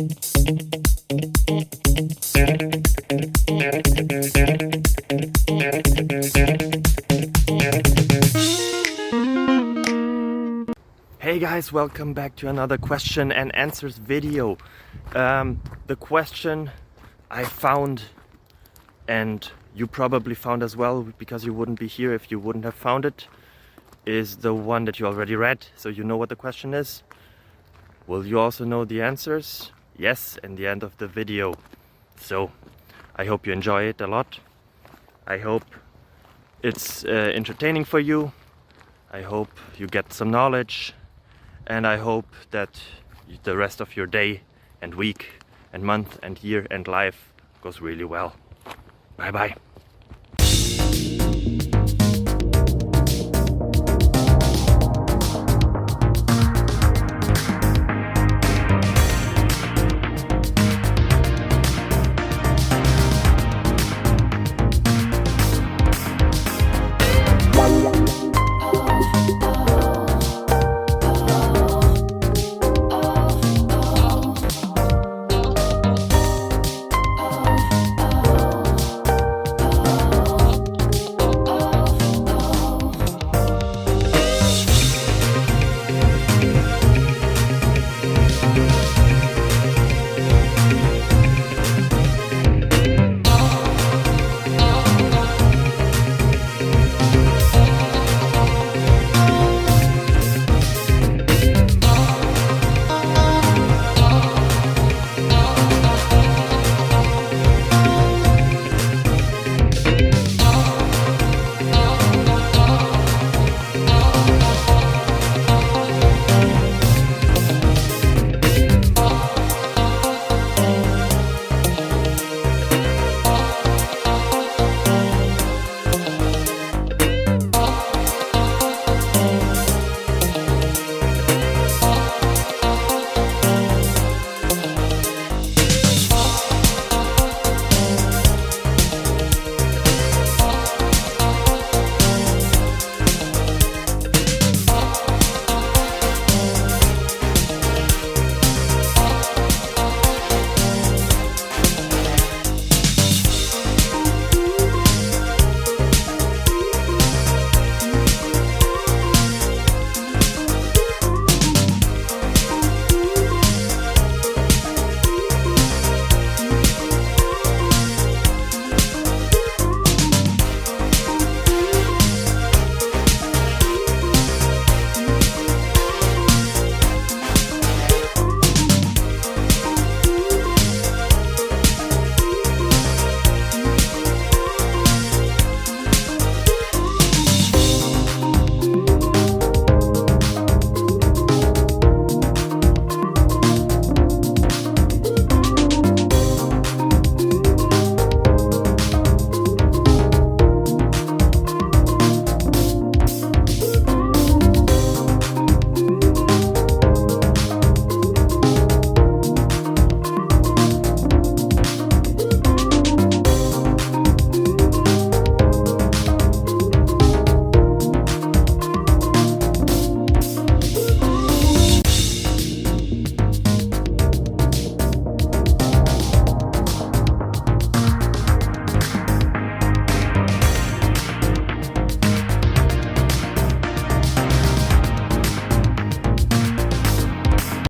Hey guys, welcome back to another question and answers video. The question I found, and you probably found as well because you wouldn't be here if you wouldn't have found it, is the one that you already read, so you know what the question is. Will you also know the answers? Yes, in the end of the video. So I hope you enjoy it a lot. I hope it's entertaining for you. I hope you get some knowledge. And I hope that the rest of your day and week and month and year and life goes really well. Bye bye.